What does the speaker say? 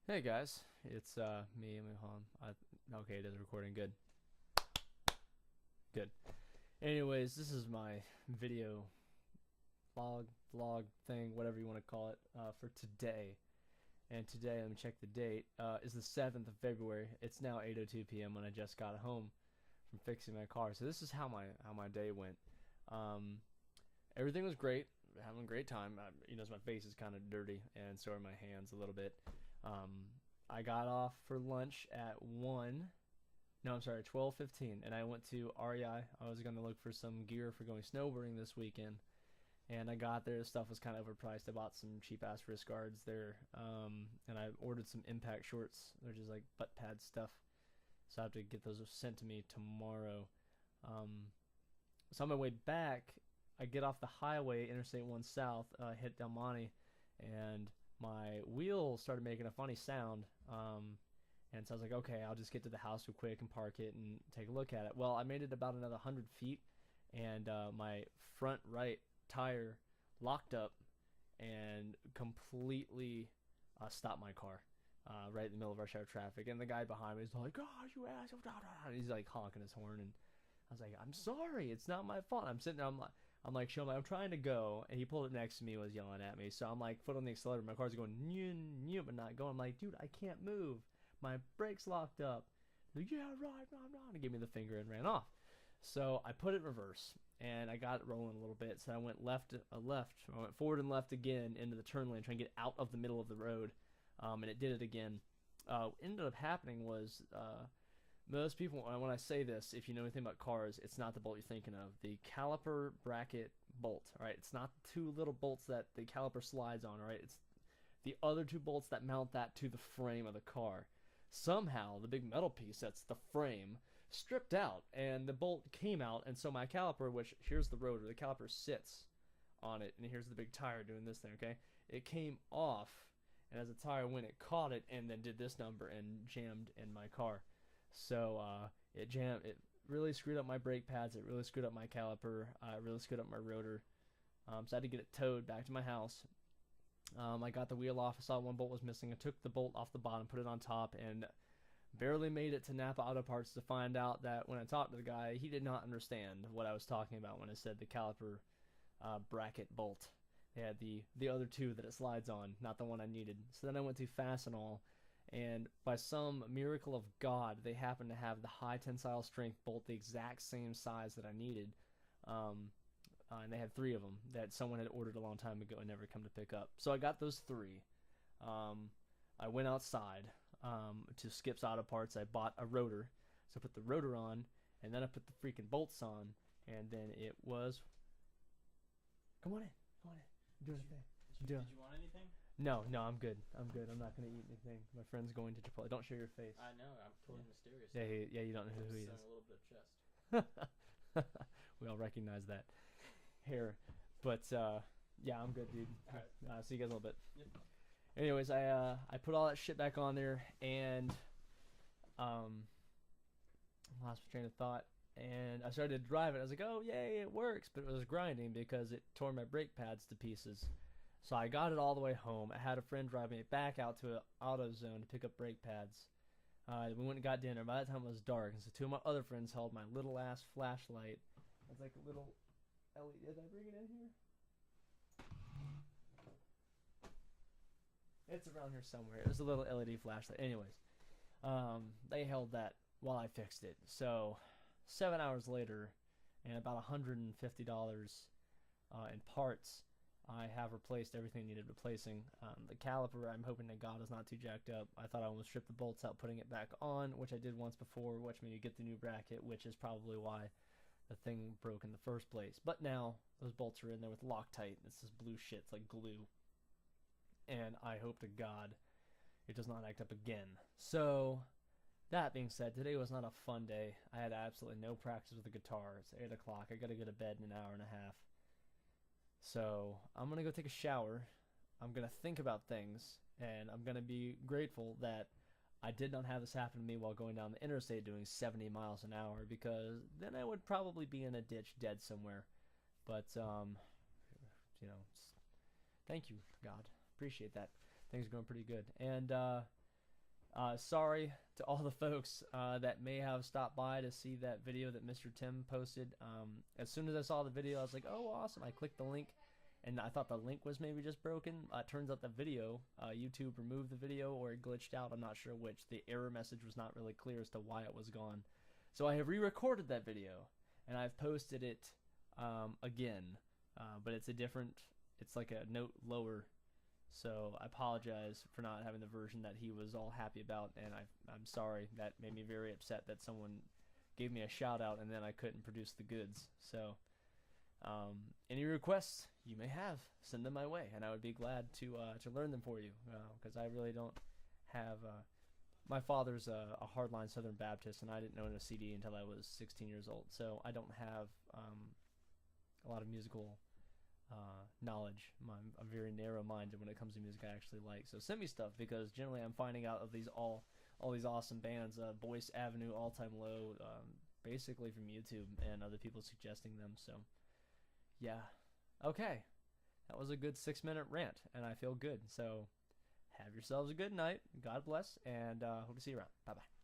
Hey guys, it's me. Okay, it is recording. Good, good. Anyways, this is my video vlog thing, whatever you want to call it, for today. And today, let me check the date. Is the 7th of February. It's now 8:02 p.m. when I just got home from fixing my car. So this is how my day went. Um, Everything was great. Having a great time. My face is kind of dirty, and so are my hands a little bit. Um, I got off for lunch at 1. No, I'm sorry, 12:15, and I went to REI. I was gonna look for some gear for going snowboarding this weekend, and I got there. The stuff was kind of overpriced. I bought some cheap ass wrist guards there, and I ordered some impact shorts. They're just like butt pad stuff, so I have to get those sent to me tomorrow. Um, so on my way back, I get off the highway, Interstate 1 South, hit Del Monte, and my wheel started making a funny sound. And so I was like, okay, I'll just get to the house real quick and park it and take a look at it. Well, I made it about another 100 feet, and my front right tire locked up and completely stopped my car right in the middle of rush hour traffic. And the guy behind me is like, "Oh, you asshole!" And he's like honking his horn, and I was like, "I'm sorry, it's not my fault." I'm sitting there, I'm like showing, I'm trying to go, and he pulled up next to me, and was yelling at me. So I'm like, foot on the accelerator. My car's going, but not going. I'm like, dude, I can't move. My brakes locked up. He's like, yeah, right, no, I'm not. And gave me the finger and ran off. So I put it in reverse, and I got it rolling a little bit. So I went I went forward and left again into the turn lane, trying to get out of the middle of the road. And it did it again. What ended up happening was most people, when I say this, if you know anything about cars, it's not the bolt you're thinking of. The caliper bracket bolt, all right? It's not the two little bolts that the caliper slides on, all right? It's the other two bolts that mount that to the frame of the car. Somehow, the big metal piece that's the frame stripped out, and the bolt came out, and so my caliper, which here's the rotor, the caliper sits on it, and here's the big tire doing this thing, okay? It came off, and as the tire went, it caught it, and then did this number and jammed in my car. So it jammed. It really screwed up my brake pads. It really screwed up my caliper. It really screwed up my rotor. So I had to get it towed back to my house. I got the wheel off. I saw one bolt was missing. I took the bolt off the bottom, put it on top, and barely made it to Napa Auto Parts to find out that when I talked to the guy, he did not understand what I was talking about when I said the caliper bracket bolt. They had the other two that it slides on, not the one I needed. So then I went to Fastenal, and by some miracle of God, they happened to have the high tensile strength bolt the exact same size that I needed. And they had three of them that someone had ordered a long time ago and never come to pick up. So I got those three. I went outside to Skip's Auto Parts. I bought a rotor. So I put the rotor on, and then I put the freaking bolts on, and then it was... Come on in. Come on in. I'm doing a thing. Did you want anything? No, I'm good. I'm good. I'm not going to eat anything. My friend's going to Chipotle. Don't show your face. I know. I'm totally mysterious. Yeah, you don't know who he is. A little bit of chest. We all recognize that hair. But, yeah, I'm good, dude. All right. See you guys in a little bit. Yep. Anyways, I put all that shit back on there, and lost my train of thought, and I started to drive it. I was like, oh, yay, it works. But it was grinding because it tore my brake pads to pieces. So I got it all the way home. I had a friend drive me back out to an AutoZone to pick up brake pads. We went and got dinner. By that time it was dark, and so two of my other friends held my little ass flashlight. It's like a little LED. Did I bring it in here? It's around here somewhere. It was a little LED flashlight. Anyways, they held that while I fixed it. So 7 hours later, and about $150 in parts, I have replaced everything needed replacing. The caliper, I'm hoping to God is not too jacked up. I thought I almost stripped the bolts out putting it back on, which I did once before, which made me get the new bracket, which is probably why the thing broke in the first place. But now those bolts are in there with Loctite. It's this blue shit. It's like glue. And I hope to God it does not act up again. So, that being said, today was not a fun day. I had absolutely no practice with the guitar. It's 8 o'clock. I got to go to bed in an hour and a half. So, I'm going to go take a shower. I'm going to think about things. And I'm going to be grateful that I did not have this happen to me while going down the interstate doing 70 miles an hour. Because then I would probably be in a ditch dead somewhere. But, thank you, God. Appreciate that. Things are going pretty good. And Sorry to all the folks that may have stopped by to see that video that Mr. Tim posted. As soon as I saw the video, I was like, oh, awesome. I clicked the link, and I thought the link was maybe just broken. Turns out the video, YouTube removed the video or it glitched out. I'm not sure which. The error message was not really clear as to why it was gone. So I have re-recorded that video, and I've posted it again. But it's it's like a note lower. So I apologize for not having the version that he was all happy about, and I'm sorry. That made me very upset that someone gave me a shout out and then I couldn't produce the goods. So any requests you may have, send them my way, and I would be glad to learn them for you, because I really don't have. My father's a hardline Southern Baptist, and I didn't own a CD until I was 16 years old, so I don't have a lot of musical knowledge. I'm very narrow-minded when it comes to music I actually like. So send me stuff, because generally I'm finding out of these all these awesome bands, Boyce Avenue, All Time Low, basically from YouTube and other people suggesting them. So yeah, okay, that was a good 6-minute rant, and I feel good. So have yourselves a good night. God bless, and hope to see you around. Bye bye.